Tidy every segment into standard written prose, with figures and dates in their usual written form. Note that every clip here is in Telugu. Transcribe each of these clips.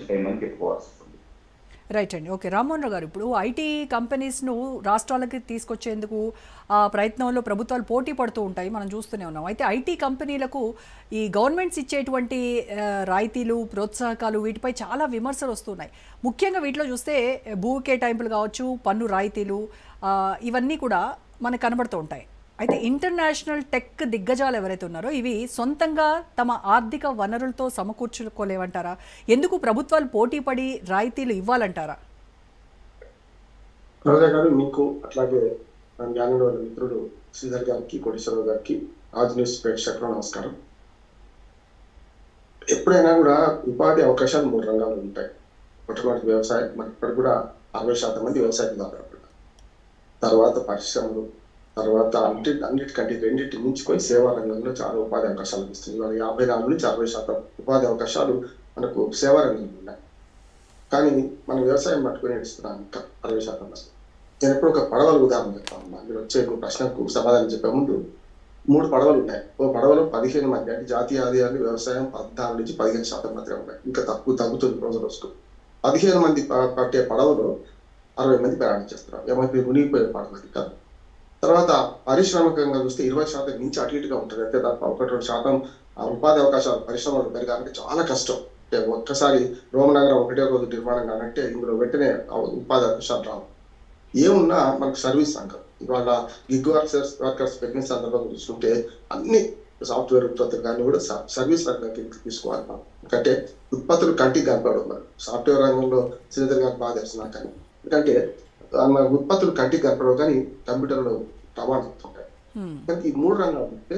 5 మంత్స్ చెప్పుకోవాల్సి వస్తుంది. రైట్ అండి. ఓకే, రామ్మోహన్ రావు గారు, ఇప్పుడు ఐటీ కంపెనీస్ను రాష్ట్రాలకి తీసుకొచ్చేందుకు ప్రయత్నంలో ప్రభుత్వాలు పోటీ పడుతూ ఉంటాయి, మనం చూస్తూనే ఉన్నాం. అయితే ఐటీ కంపెనీలకు ఈ గవర్నమెంట్స్ ఇచ్చేటువంటి రాయితీలు, ప్రోత్సాహకాలు, వీటిపై చాలా విమర్శలు వస్తున్నాయి. ముఖ్యంగా వీటిలో చూస్తే భూ కేటాయింపులు కావచ్చు, పన్ను రాయితీలు, ఇవన్నీ కూడా మనకు కనబడుతూ ఉంటాయి. అయితే ఇంటర్నేషనల్ టెక్ దిగ్గజాలు ఎవరైతే ఉన్నారో ఇవి సొంతంగా తమ ఆర్థిక వనరులతో సమకూర్చుకోలేవంటారా? ఎందుకు ప్రభుత్వాలు పోటీ పడి రాయితీలు ఇవ్వాలంటారా? రోజా గారు, మీకు అట్లాగే జ్ఞానంలో మిత్రుడు శ్రీధర్ గారికి, కోటేశ్వరరావు గారికి, ఆజ్ న్యూస్ ప్రేక్షకులు నమస్కారం. ఎప్పుడైనా కూడా ఉపాధి అవకాశాలు 3 రంగాలు ఉంటాయి. మొట్టమొదటి వ్యవసాయం, మరి ఇప్పుడు కూడా 60% మంది వ్యవసాయదారులు, తర్వాత పరిశ్రమలు, తర్వాత అన్నిటికంటే రెండింటి మించిపోయి సేవా రంగంలో చాలా ఉపాధి అవకాశాలు లభిస్తుంది. ఇవాళ 54 నుంచి 60% ఉపాధి అవకాశాలు మనకు సేవా రంగంలో ఉన్నాయి. కానీ మన వ్యవసాయం పట్టుకుని నడుస్తున్నాం ఇంకా 60% మంది. నేను ఎప్పుడు ఒక పడవల ఉదాహరణ చెప్తాను. మీరు వచ్చే ప్రశ్నకు సమాధానం చెప్పే ముందు 3 పడవలు ఉన్నాయి. ఓ పడవలో 15 మంది, అంటే జాతీయ ఆదాయాలు వ్యవసాయం 14 నుంచి 15% మాత్రమే ఉన్నాయి. ఇంకా తగ్గుతుంది రోజుకు. 15 మంది పట్టే పడవలో 60 మంది ప్రయాణం చేస్తున్నారు. ఏమైతే మునిగిపోయే పడవది కాదు. తర్వాత పారిశ్రామికంగా చూస్తే 20% నుంచి అటు ఇటుగా ఉంటుంది. అయితే దాంట్లో 1-2% ఉపాధి అవకాశాలు పరిశ్రమలు పెరగాలంటే చాలా కష్టం. అంటే ఒక్కసారి రోమనగరం ఒకటే రోజు నిర్మాణం కానంటే ఇందులో వెంటనే ఉపాధి అవకాశాలు రావు. ఏమున్నా మనకు సర్వీస్ రంగం, ఇవాళ గిగ్ వర్కర్స్ పెట్టిన సందర్భంగా చూస్తుంటే అన్ని సాఫ్ట్వేర్ ఉత్పత్తులు కానీ కూడా సర్వీస్ రంగానికి తీసుకోవాలి. ఎందుకంటే ఉత్పత్తులు కంటికి కనపడవు. మరి సాఫ్ట్వేర్ రంగంలో శ్రీధర్ గారికి బాగా తెలుసు నాకు. ఎందుకంటే మన ఉత్పత్తులు కంటికి కనపడవు కానీ కంప్యూటర్లో రవాణా ఉంటాయి. కానీ ఈ 3 రంగాలు ఉంటే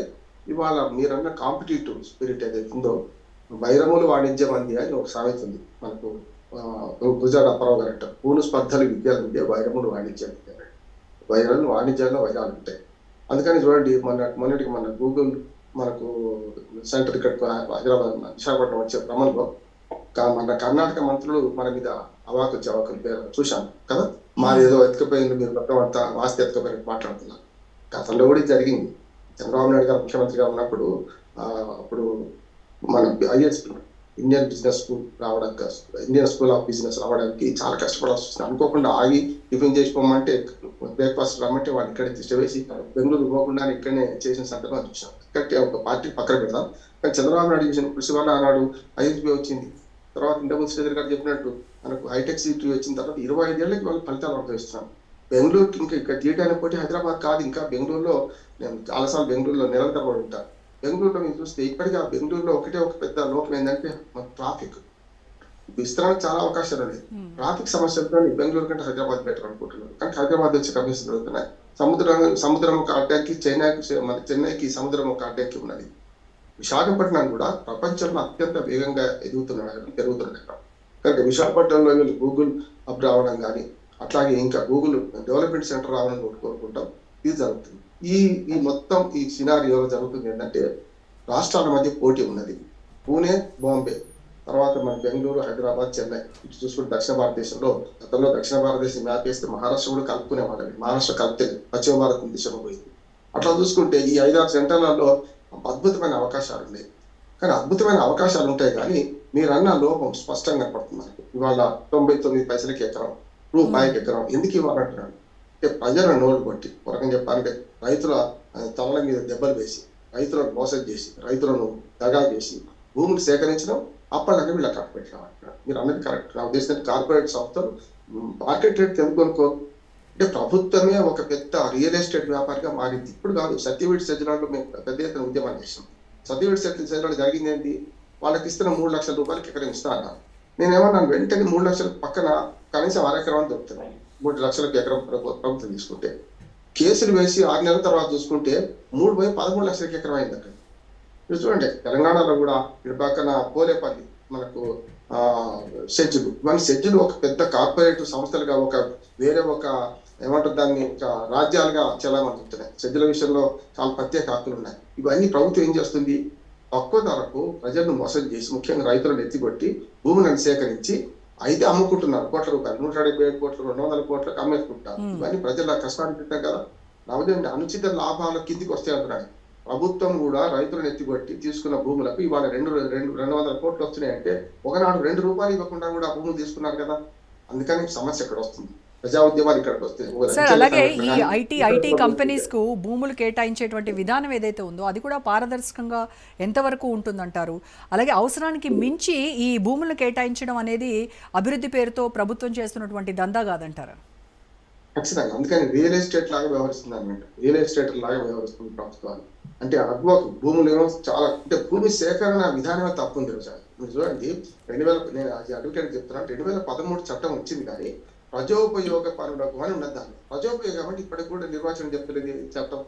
ఇవాళ మీరన్న కాంపిటేటివ్ స్పిరిట్ ఏదైతే ఉందో, వైరములు వాణిజ్యం అంది అని ఒక సామెత ఉంది మనకు. గుజరాత్ అప్పారావు గారు అంటారు, పూలు స్పర్ధలు విద్యల విద్య, వైరములు వాణిజ్యం విద్య. వైరాలు వాణిజ్యంలో వైరాలు ఉంటాయి. అందుకని చూడండి, మొన్నటికి మన గూగుల్ మనకు సెంటర్ ఇక్కడ హైదరాబాద్ విశాఖపట్నం వచ్చే క్రమంలో మన కర్ణాటక మంత్రులు మన మీద అవాకు పేరు చూశాను కదా. మాది ఏదో ఎత్తుకపోయింది, మీరు మొత్తం అంతా వాస్తి ఎత్తుకపోయినట్టు మాట్లాడుతున్నారు. గతంలో కూడా జరిగింది. చంద్రబాబు నాయుడు గారు ముఖ్యమంత్రిగా ఉన్నప్పుడు అప్పుడు మన ఐఎస్పీ ఇండియన్ బిజినెస్ స్కూల్ రావడానికి, ఇండియన్ స్కూల్ ఆఫ్ బిజినెస్ రావడానికి చాలా కష్టపడాల్సి వస్తుంది. అనుకోకుండా ఆగి టిఫిన్ చేసుకోమంటే, బ్రేక్ఫాస్ట్ రమ్మంటే వాళ్ళు ఇక్కడే తిష్టవేసి బెంగళూరు పోకుండా ఇక్కడనే చేసిన సందర్భం చూసాం. కాబట్టి ఒక పార్టీ పక్కన పెడదాం. కానీ చంద్రబాబు నాయుడు చేసిన కృషి వల్ల ఆనాడు ఐఎస్పీ వచ్చింది. తర్వాత ఇంతకుముందు శ్రీధర్ గారు చెప్పినట్టు మనకు హైటెక్ సిటీ వచ్చిన తర్వాత 25 ఏళ్ళకి వాళ్ళు ఫలితాలు అనుభవిస్తున్నాం. బెంగళూరుకి ఇంకా ఇక్కడ తీయడానికి పోటీ హైదరాబాద్ కాదు. ఇంకా బెంగళూరులో నేను చాలాసార్లు బెంగళూరులో నిరంతరం ఉంటాను. బెంగళూరులో మీరు చూస్తే ఇప్పటికీ ఆ బెంగళూరులో ఒక పెద్ద లోపం ఏంటంటే ట్రాఫిక్. విస్తరణకు చాలా అవకాశాలు ఉన్నాయి. ట్రాఫిక్ సమస్యలతో బెంగళూరు కంటే హైదరాబాద్ బెటర్ అనుకుంటున్నారు. కానీ హైదరాబాద్ వచ్చే కంపెనీస్ జరుగుతున్నాయి. సముద్రం ఒక అడ్డంకి, చెన్నైకి సముద్రం ఒక అడ్డంకి ఉన్నది. విశాఖపట్నం కూడా ప్రపంచంలో అత్యంత వేగంగా పెరుగుతున్నాయి. కనుక విశాఖపట్నంలో వీళ్ళు గూగుల్ హబ్ రావడం కానీ, అట్లాగే ఇంకా గూగుల్ డెవలప్మెంట్ సెంటర్ రావాలని కోరుకుంటాం. ఇది జరుగుతుంది. ఈ మొత్తం ఈ సినారియోలో జరుగుతుంది ఏంటంటే, రాష్ట్రాల మధ్య పోటీ ఉన్నది. పూణే, బాంబే, తర్వాత మన బెంగళూరు, హైదరాబాద్, చెన్నై. ఇటు చూసుకుంటే దక్షిణ భారతదేశంలో గతంలో దక్షిణ భారతదేశం మ్యాప్ వేస్తే మహారాష్ట్ర కూడా కలుపుకునేవాళ్ళని. మహారాష్ట్ర కలిపితే పశ్చిమ భారతదేశంలో పోయింది. అట్లా చూసుకుంటే ఈ 5-6 సెంటర్లలో అద్భుతమైన అవకాశాలు ఉన్నాయి. కానీ అద్భుతమైన అవకాశాలు ఉంటాయి కానీ మీరన్న లోపం స్పష్టంగా పడుతున్నారు. ఇవాళ 99 పైసలకి ఎకరం, రూపాయికి ఎకరం ఎందుకు ఇవ్వాలంటున్నాడు అంటే ప్రజల నోరు కొట్టి, ఒక రకంగా చెప్పాలంటే రైతుల తలల మీద దెబ్బలు వేసి, రైతులను మోసం చేసి, రైతులను దగా చేసి భూములు సేకరించడం, అప్పటికే వీళ్ళకి కట్ట పెట్టామంటున్నాడు. మీరు అన్నది కరెక్ట్. నా ఉద్దేశం కార్పొరేట్ సంస్థలు మార్కెట్ రేట్ ఎందుకు అంటే ప్రభుత్వమే ఒక పెద్ద రియల్ ఎస్టేట్ వ్యాపారిగా మారింది. ఇప్పుడు కాదు, సత్యవేడి సజ్జనాల్లో మేము పెద్ద ఎత్తున ఉద్యమం చేసాం. సత్యవేడి సజ్జనాలు జరిగింది ఏంటి, వాళ్ళకి ఇస్తున్న 3 లక్షల రూపాయలకి ఎకరం ఇస్తా అన్నారు. నేనేమన్నాను, వెంటనే 3 లక్షల పక్కన కనీసం 1/2 ఎకరం దొరుకుతున్నాయి. 3 లక్షలకి ఎకరం ప్రభుత్వం తీసుకుంటే, కేసులు వేసి 6 నెలల తర్వాత చూసుకుంటే 3 పోయి 13 లక్షలకి ఎకరం అయింది అక్కడ. మీరు చూడండి, తెలంగాణలో కూడా ఇటు పక్కన పోలేపల్లి మనకు షెడ్యూల్, ఇవన్నీ షెడ్యూల్ ఒక పెద్ద కార్పొరేట్ సంస్థలుగా వేరే ఏమంటారు దాన్ని ఒక రాజ్యాలుగా చెలామవుతున్నాయి. షెడ్యూల్ విషయంలో చాలా ప్రత్యేక హక్కులు ఉన్నాయి. ఇవన్నీ ప్రభుత్వం ఏం చేస్తుంది, తక్కువ ధరకు ప్రజలను మోసం చేసి, ముఖ్యంగా రైతులను ఎత్తికొట్టి భూములను సేకరించి అయితే అమ్ముకుంటున్నారు. కోట్ల రూపాయలు, 177 కోట్లు, 200 కోట్లకు అమ్మేసుకుంటారు. ఇవన్నీ ప్రజల కష్టానికి పెట్టాం కదా. నవదేవుని అనుచిత లాభాల కిందికి వస్తాయి అంటున్నాడు. ప్రభుత్వం కూడా రైతులను ఎత్తికొట్టి తీసుకున్న భూములకు ఇవాళ 200 కోట్లు వస్తున్నాయంటే ఒకనాడు 2 రూపాయలు ఇవ్వకుండా కూడా ఆ భూములు తీసుకున్నారు కదా. అందుకని సమస్య ఇక్కడ వస్తుంది, ప్రజా ఉద్యమాలు ఇక్కడికి వస్తాయి. సార్ అలాగే ఈ ఐటీ కంపెనీస్ కు భూములు కేటాయించేటువంటి విధానం ఏదైతే ఉందో అది కూడా పారదర్శకంగా ఎంతవరకు ఉంటుందంటారు? అలాగే అవసరానికి మించి ఈ భూములను కేటాయించడం అనేది అభివృద్ధి పేరుతో ప్రభుత్వం చేస్తున్నటువంటి దందా కాదంటారా? ఖచ్చితంగా. అందుకని రియల్ ఎస్టేట్ లాగా వ్యవహరిస్తుంది అనమాట. రియల్ ఎస్టేట్ లాగా వ్యవహరిస్తుంది ప్రభుత్వాలు. అంటే అడ్వోక్ భూములు ఏమో చాలా, అంటే భూమి సేకరణ విధానమే తప్పు ఉంది సార్. మీరు చూడండి, నేను అడ్వకేట్ చెప్తున్నాను, 2013 చట్టం వచ్చింది కానీ ప్రజోపయోగ పనులకు అని ఉన్నది. దాన్ని ప్రజోపయోగం అంటే ఇప్పటికి కూడా నిర్వచనం చెప్తలేదు చట్టం.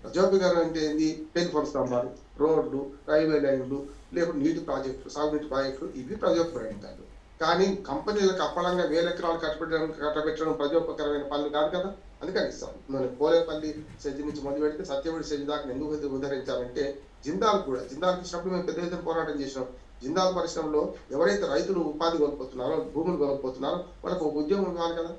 ప్రజోపయోగం అంటే ఏంది? టెలిఫోన్ స్తంభాలు, రోడ్లు, రైల్వే లైన్లు, లేకపోతే నీటి ప్రాజెక్టులు, సాగునీటి ప్రాజెక్టులు, ఇవి ప్రజోపయోగాలు. కానీ కంపెనీలకు అప్పలంగా 1000 ఎకరాలు కట్టబెట్టడం ప్రజోపకరమైన పనులు కాదు కదా. అందుకని మనం పోలేపల్లి సెజ్ నుంచి మొదలు పెడితే సత్యవడి సెజ్ దాకా ఎందుకు ఉద్ధరించాలంటే జిందాల్ ఇచ్చినప్పుడు మేము పెద్ద ఎత్తున పోరాటం చేసినాం. జిందాల్ పరిశ్రమలో ఎవరైతే రైతులు ఉపాధి కోల్పోతున్నారో, భూములు కోల్పోతున్నారో వాళ్ళకు ఒక ఉద్యోగం ఇవ్వాలి కదా.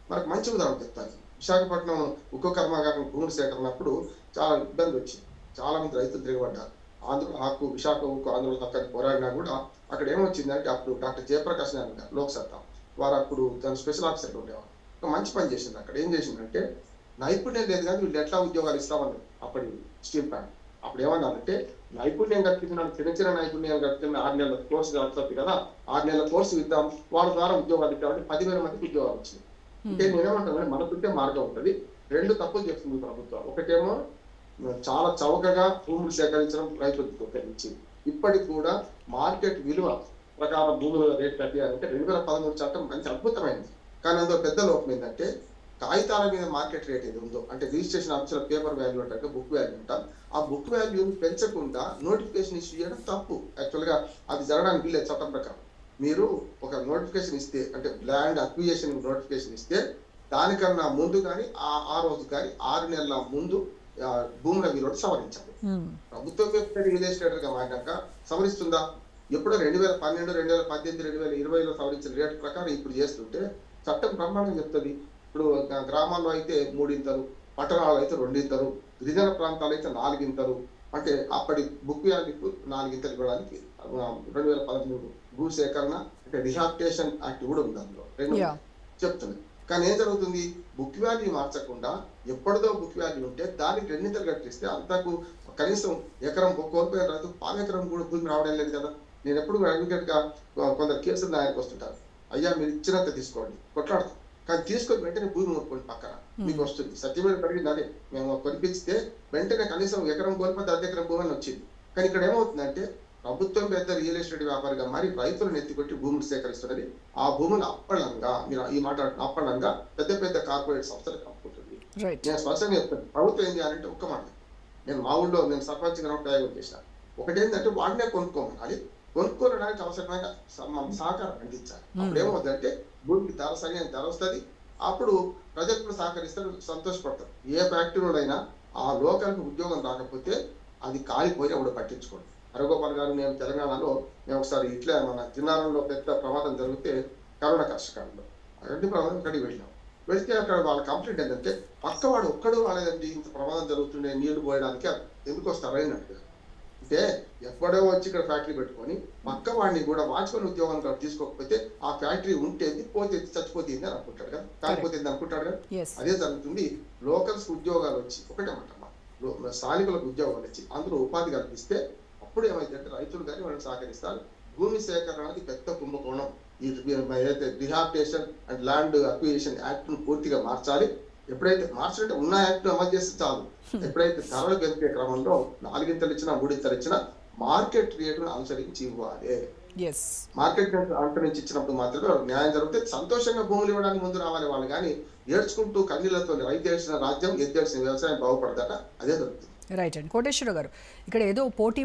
మనకు మంచి ఉదాహరణ చెప్తాను. విశాఖపట్నం ఉక్కు కర్మాగారం భూములు సేకరణప్పుడు చాలా ఇబ్బంది వచ్చింది. చాలా మంది రైతులు తిరగబడ్డారు. ఆంధ్ర హక్కు, విశాఖ ఉక్కు ఆంధ్రుల హక్కు పోరాడినా కూడా అక్కడ ఏమొచ్చిందంటే అప్పుడు డాక్టర్ జయప్రకాష్ నారాయణ గారు లోక్సత్తా వారు అప్పుడు తన స్పెషల్ ఆఫీసర్గా ఉండేవారు. ఒక మంచి పని చేసింది. అక్కడ ఏం చేసిందంటే నైపుణ్యం లేదు కానీ వీళ్ళు ఎట్లా ఉద్యోగాలు ఇస్తామన్నారు అప్పటి స్టీల్ ప్లాంట్. అప్పుడు ఏమన్నారంటే నైపుణ్యం కల్పించిన చిన్న నైపుణ్యాలు కల్పించిన 6 నెలల కోర్సు కలుపుతుంది కదా, 6 నెలల కోర్సు ఇద్దాం, వాళ్ళ ద్వారా ఉద్యోగాలు ఇద్దామంటే 10,000 మందికి ఉద్యోగాలు వచ్చింది. అంటే నేనేమంటాను, మనకుంటే మార్గం ఉంటుంది. 2 తప్పులు చేస్తుంది ప్రభుత్వం. ఒకటేమో చాలా చౌకగా భూములు సేకరించడం రైతులకు ఇచ్చింది. ఇప్పటికి కూడా మార్కెట్ విలువ ప్రకారం భూముల రేట్ కట్టాలంటే 2013 చట్టం మంచి అద్భుతమైంది. కానీ అందులో పెద్ద లోపం ఏంటంటే కాగితాల మీద మార్కెట్ రేట్ ఏది ఉందో, అంటే రిజిస్ట్రేషన్ ఆఫీసులో పేపర్ వాల్యూ అంటే బుక్ వాల్యూ ఉంటాం, ఆ బుక్ వాల్యూ పెంచకుండా నోటిఫికేషన్ ఇష్యూ చేయడం తప్పు. యాక్చువల్గా అది జరగడానికి వీల్లేదు చట్టం ప్రకారం. మీరు ఒక నోటిఫికేషన్ ఇస్తే, అంటే ల్యాండ్ అక్విజిషన్ నోటిఫికేషన్ ఇస్తే దానికన్నా ముందు కానీ ఆ రోజు కానీ 6 నెలల ముందు భూముల విలువను సవరించాలి. ప్రభుత్వం రియల్ ఎస్టేట్ గా మారినాక సవరిస్తుందా? ఎప్పుడో 2012, 2018, 2020లో సవరించిన రేటు ప్రకారం ఇప్పుడు చేస్తుంటే చట్టం బ్రహ్మాండం చెప్తుంది. ఇప్పుడు గ్రామాల్లో అయితే 3 ఇంతలు, పట్టణాలు అయితే 2 ఇంతలు, గిరిజన ప్రాంతాలు అయితే 4 ఇంతలు. అంటే అప్పటి బుక్ వాల్యూకు 4 ఇంతలు ఇవ్వడానికి 2013 భూ సేకరణ అంటే రిహాబిటేషన్ యాక్ట్ కూడా ఉంది, అందులో 2 చెప్తుంది. కానీ ఏం జరుగుతుంది? బుక్ వాల్యూ మార్చకుండా ఎప్పటిదో బుక్ వాల్యూ ఉంటే దానికి 2 ఇంతలు కట్టిస్తే అంతకు కనీసం ఎకరం కోల్పోయిన రైతు 1/4 ఎకరం కూడా భూమి రావడం లేదు కదా. నేను ఎప్పుడు అడ్వకేట్ గా కొందరు కేసులు నాయకు వస్తుంటారు, అయ్యా మీరు ఇచ్చినంత తీసుకోండి, కొట్లాడతాం, కానీ తీసుకొని వెంటనే భూమి కొనుక్కోండి పక్కన మీకు వస్తుంది. సత్యమైన పెరిగింది అదే, మేము కొనిపిస్తే వెంటనే కనీసం ఎకరం కోల్పోతే 1/2 ఎకరం భూమి అని వచ్చింది. కానీ ఇక్కడ ఏమవుతుందంటే ప్రభుత్వం పెద్ద రియల్ ఎస్టేట్ వ్యాపారిగా మరి రైతులను ఎత్తికొట్టి భూములు సేకరిస్తున్నది. ఆ భూములు అప్పళంగా, మీరు ఈ మాట అప్పళంగా పెద్ద కార్పొరేట్ సంస్థలకు అమ్ముకుంటుంది. నేను స్పష్టంగా చెప్తాను, ప్రభుత్వం ఏం చేయాలంటే ఒక్క మాట, నేను మా ఊళ్ళో నేను సర్పంచ్గా ప్రయోగం చేశాను. ఒకటేంటంటే వాడినే కొనుక్కోమనాలి, కొనుక్కోవడానికి అవసరమైన సహకారం అందించాలి. అప్పుడు ఏమవుతుందంటే భూమికి ధర సరైన ధర వస్తుంది. అప్పుడు ప్రజలు కూడా సహకరిస్తారు, సంతోషపడతారు. ఏ ఫ్యాక్టరీలోనైనా ఆ లోకల్కి ఉద్యోగం రాకపోతే అది కాలిపోయి కూడా పట్టించుకోండి. హరగోపాల్ గారు, నేను తెలంగాణలో మేము ఒకసారి ఇట్లా మన జిన్నారంలో పెద్ద ప్రమాదం జరిగితే కరోనా కష్టకాలంలో అన్ని ప్రమాదం ఇక్కడికి వెళ్ళాం. వెళ్తే అక్కడ వాళ్ళ కంప్లైంట్ ఏంటంటే పక్కవాడు ఒక్కడు రాలేదండి, ఇంత ప్రమాదం జరుగుతుండే నీళ్లు పోయడానికి ఎందుకు వస్తారు అని అడిగారు. అంటే ఎక్కడో వచ్చి ఇక్కడ ఫ్యాక్టరీ పెట్టుకొని పక్క వాడిని కూడా వాచ్మెన్ ఉద్యోగం తీసుకోకపోతే ఆ ఫ్యాక్టరీ ఉంటేది పోతే చచ్చిపోతుంది అని అనుకుంటాడు కదా, కాకపోతుంది అనుకుంటాడు కదా. అదే జరుగుతుంది. లోకల్స్ ఉద్యోగాలు వచ్చి ఒకటేమాట స్థానికులకు ఉద్యోగాలు వచ్చి అందులో ఉపాధి కల్పిస్తే అప్పుడు ఏమైందంటే రైతులు కానీ వాళ్ళని సహకరిస్తారు. భూమి సేకరణకి పెద్ద కుంభకోణం. ఈ ఏదైతే rehabilitation and land acquisition act ను పూర్తిగా మార్చాలి. ఎప్పుడైతే మార్చినట్టు ఉన్న యాక్ట్ అమలు చేస్తే చాలు. ఎప్పుడైతే ధరలు పెరిగే క్రమంలో 4 ఇంతలు ఇచ్చినా 3 ఇంతలు ఇచ్చినా మార్కెట్ రేటును అనుసరించి ఇవ్వాలి. మార్కెట్ అనుసరించి ఇచ్చినప్పుడు మాత్రమే న్యాయం జరిగితే సంతోషంగా భూములు ఇవ్వడానికి ముందు రావాలి వాళ్ళు. కానీ ఏడ్చుకుంటూ కన్నీళ్లతో రైతు ఏడ్చిన రాజ్యం, ఎద్దేడ్చిన వ్యవసాయం బాగుపడదట. అదే జరుగుతుంది. రైట్ అండి. కోటేశ్వర గారు, ఇక్కడ ఏదో పోటీ